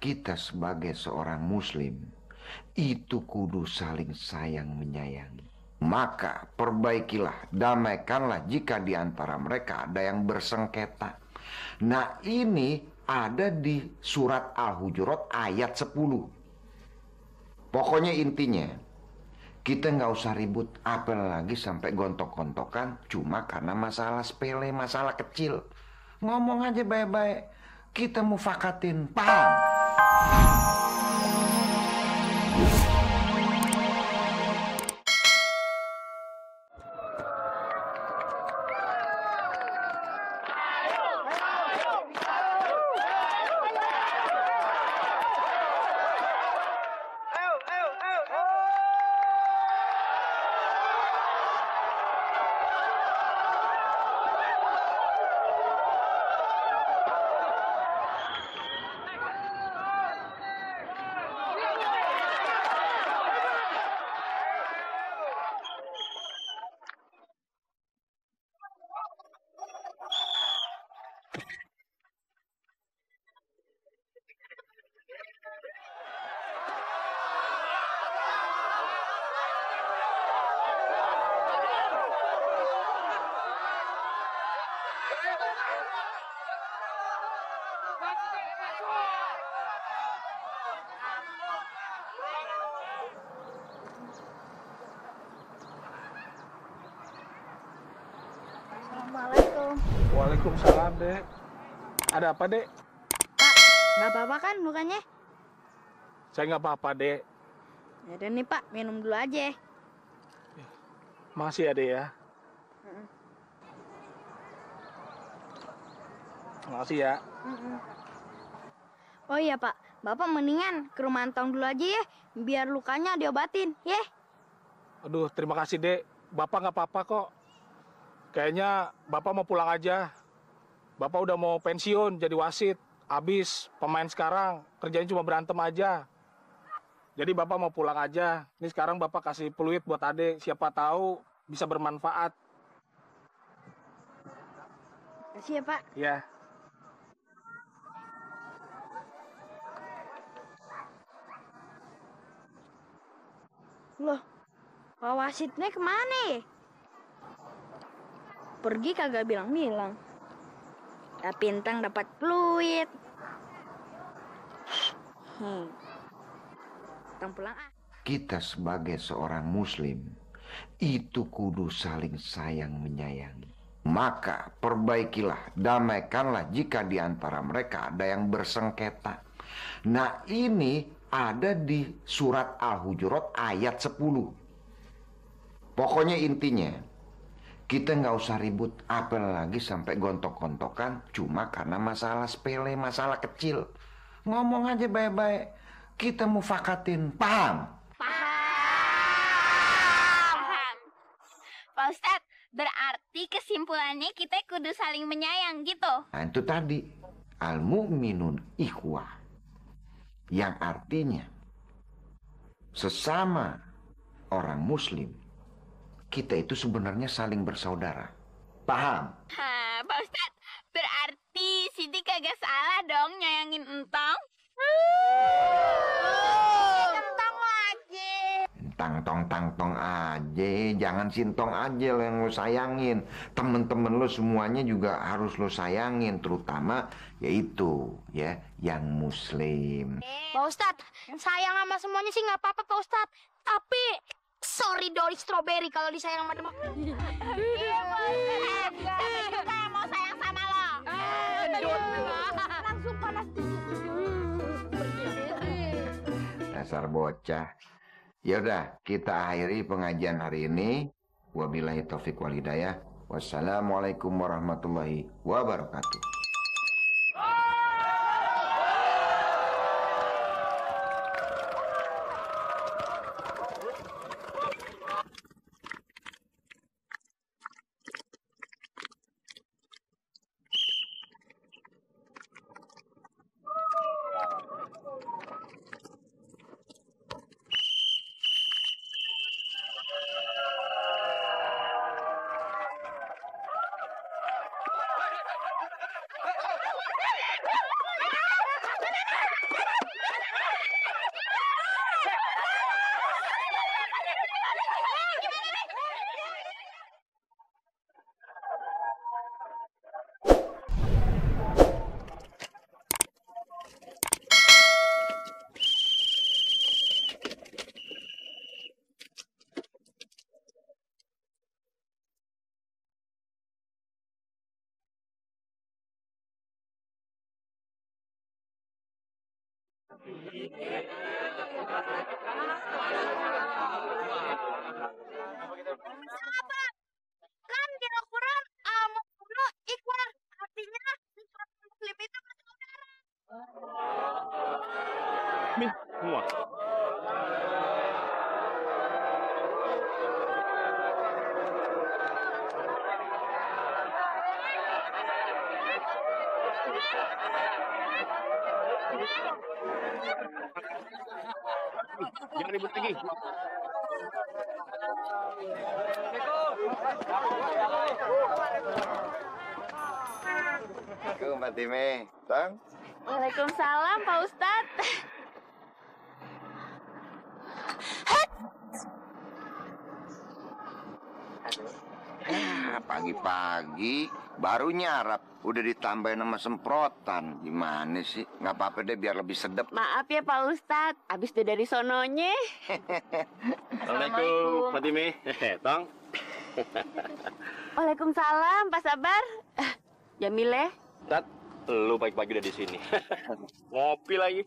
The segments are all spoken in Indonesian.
Kita sebagai seorang muslim itu kudu saling sayang menyayangi. Maka perbaikilah, damaikanlah jika di antara mereka ada yang bersengketa. Nah, ini ada di surat Al-Hujurat ayat 10. Pokoknya intinya, kita nggak usah ribut, apalagi sampai gontok-gontokan cuma karena masalah sepele, masalah kecil. Ngomong aja baik-baik, kita mufakatin, paham? Assalamualaikum. Waalaikumsalam, Dek. Ada apa, Dek? Pak, nggak apa-apa kan mukanya? Saya nggak apa-apa, Dek. Yaudah nih Pak, minum dulu aja. Masih ada ya? Makasih ya. Oh iya Pak, Bapak mendingan ke rumah Antong dulu aja ya, biar lukanya diobatin, ya. Aduh, terima kasih, Dek. Bapak nggak apa-apa kok. Kayaknya Bapak mau pulang aja. Bapak udah mau pensiun jadi wasit. Abis pemain sekarang kerjanya cuma berantem aja. Jadi Bapak mau pulang aja. Ini sekarang Bapak kasih peluit buat Ade. Siapa tahu bisa bermanfaat. Kasih ya Pak. Ya. Loh, Pak wasitnya kemana ya? Pergi kagak bilang-bilang. Tapi Intang dapat peluit. Intang pulang ah. Kita sebagai seorang muslim itu kudu saling sayang menyayangi. Maka perbaikilah, damaikanlah jika di antara mereka ada yang bersengketa. Nah, ini ada di surat Al-Hujurat ayat 10. Pokoknya intinya, kita nggak usah ribut, apalagi sampai gontok-gontokan cuma karena masalah sepele, masalah kecil. Ngomong aja baik-baik, kita mufakatin, paham? Paham. Pak Ustadz, berarti kesimpulannya kita kudu saling menyayang gitu. Nah, itu tadi, al-mu'minun ikhwah, yang artinya sesama orang muslim, kita itu sebenarnya saling bersaudara. Paham? Hah, Pak Ustadz, berarti Siti kagak salah dong nyayangin Entong? Entong lagi. Tang-tong aja, jangan sintong aja lo yang lo sayangin. Temen-temen lo semuanya juga harus lo sayangin, terutama yaitu ya yang muslim. Pak Ustadz, sayang sama semuanya sih nggak apa-apa Pak Ustadz. Tapi sorry Dori Strawberry kalau disayang sama teman. Iya, Pak Ustadz. Siapa juga yang mau sayang sama lo? Langsung panas. Dasar bocah. Ya udah, kita akhiri pengajian hari ini. Wabillahi taufik wal hidayah. Wassalamualaikum warahmatullahi wabarakatuh. Sabar. Kan di Al-Quran al-mu'minu ikhwah. Artinya muslim itu bersaudara. Min, semua. Jangan ribut lagi. Assalamualaikum Fatime. Tang? Waalaikumsalam, Pak Ustadz. Pagi-pagi baru nyarap. Udah ditambahin sama semprotan. Gimana sih? Nggak apa-apa deh biar lebih sedap. Maaf ya Pak Ustadz, abis itu dari sononya. Assalamualaikum, Fatime. Tong. Waalaikumsalam, Pak Sabar. Jamile. Tat, lu pagi-pagi udah di sini. Ngopi lagi.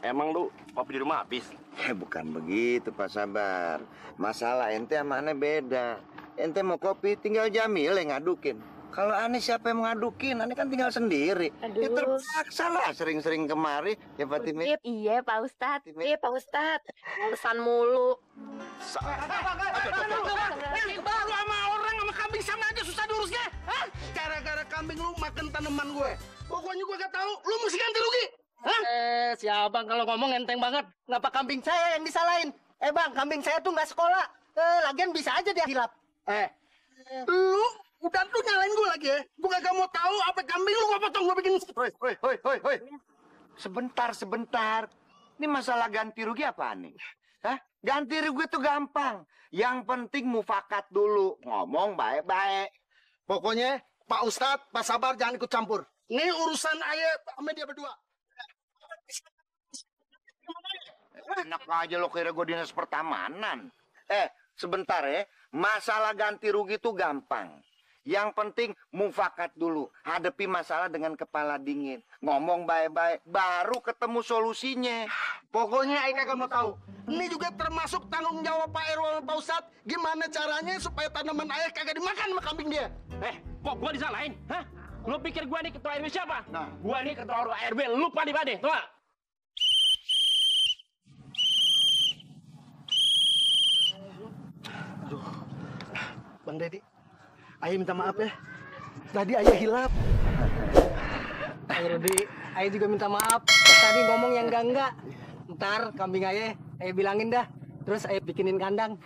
Emang lu kopi di rumah habis? Bukan begitu Pak Sabar. Masalah ente sama aneh beda. Ente mau kopi tinggal Jamil yang ngadukin. Kalau aneh siapa yang mau ngadukin? Aneh kan tinggal sendiri. Aduh. Ya terpaksa lah sering-sering kemari. Ya Fatime. Iya Pak Ustadz. Iya Pak Ustadz. Pesan mulu. Lu sama orang sama kambing sama aja susah diurusnya. Hah? Gara-gara kambing lu makan tanaman gue. Pokoknya gue gak tahu, lu mesti ganti rugi. Hah? Si abang kalau ngomong enteng banget. Ngapa kambing saya yang disalahin? Bang, kambing saya tuh nggak sekolah. Lagian bisa aja dia hilap. Lu udah tuh nyalain gue lagi ya. Gue gak mau tahu apa kambing lu gak potong gue bikin. Hoi. Sebentar. Ini masalah ganti rugi apa nih? Hah? Ganti rugi itu gampang. Yang penting mufakat dulu. Ngomong baik-baik. Pokoknya Pak Ustadz, Pak Sabar jangan ikut campur. Ini urusan ayah sama dia berdua. Enak aja lo kira gue dinas pertamanan. Sebentar ya. Masalah ganti rugi itu gampang. Yang penting mufakat dulu. Hadapi masalah dengan kepala dingin. Ngomong baik-baik. Baru ketemu solusinya. Pokoknya ayah kagak mau tahu. Ini juga termasuk tanggung jawab Pak RW sama Pak Ustadz. Gimana caranya supaya tanaman ayah kagak dimakan sama kambing dia. Kok gua disalahin? Hah? Lu pikir gua nih ketua RW siapa? Nah. Gua nih ketua RW, lu pade-pade, tuh gak? Bang Deddy, ayah minta maaf ya. Tadi ayah hilap. Bang Rudi, ayah juga minta maaf. Tadi ngomong yang enggak. Ntar kambing ayah bilangin dah. Terus ayah bikinin kandang.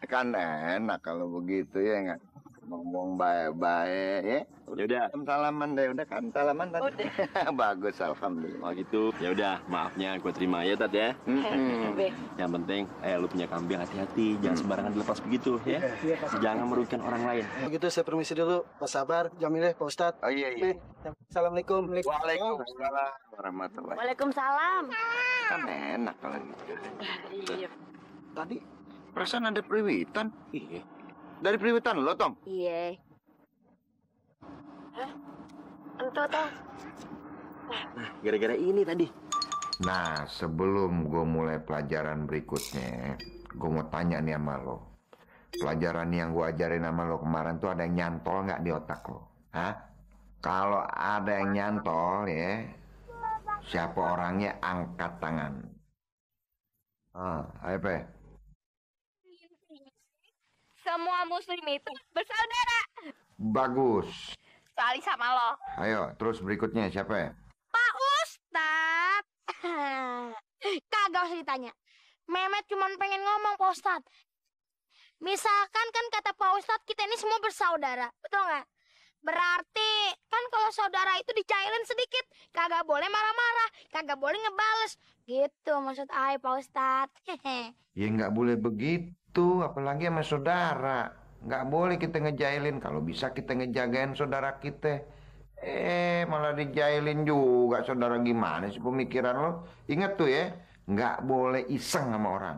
Kan enak kalau begitu ya nggak? Ngomong baik-baik ya. Yaudah. Salaman deh, udah kan salaman tadi. Bagus, alhamdulillah. Oh gitu. Ya udah, maafnya gue terima ya, Tat ya. Yang penting, lu punya kambing hati-hati, jangan sembarangan dilepas begitu ya. Jangan merugikan orang lain. Begitu saya permisi dulu. Pak Sabar, Jamileh, Pak Ustadz. Oh iya. Assalamualaikum. Waalaikumsalam warahmatullahi. Waalaikumsalam. Kan enak kalau gitu. Tadi perasaan ada periwitan. Iya. Dari periwitan lo, Tong? Iya. Hah? Entah, Tong. Nah, gara-gara ini tadi. Nah, sebelum gue mulai pelajaran berikutnya, gue mau tanya nih sama lo. Pelajaran yang gue ajarin sama lo kemarin tuh ada yang nyantol nggak di otak lo? Hah? Kalau ada yang nyantol ya, siapa orangnya angkat tangan. Ayo Pe. Semua muslim itu bersaudara. Bagus. Kecuali sama lo. Ayo, terus berikutnya siapa ya? Pak Ustadz. Kagak usah ditanya. Mehmet cuma pengen ngomong Pak Ustadz. Misalkan kan kata Pak Ustadz kita ini semua bersaudara. Betul nggak? Berarti kan kalau saudara itu dicailin sedikit. Kagak boleh marah-marah. Kagak boleh ngebales. Gitu maksud Pak Ustadz. Ya nggak boleh begitu, apalagi sama saudara. Nggak boleh kita ngejailin. Kalau bisa kita ngejagain saudara kita. Malah dijailin juga saudara, gimana sih pemikiran lo? Ingat tuh ya, nggak boleh iseng sama orang.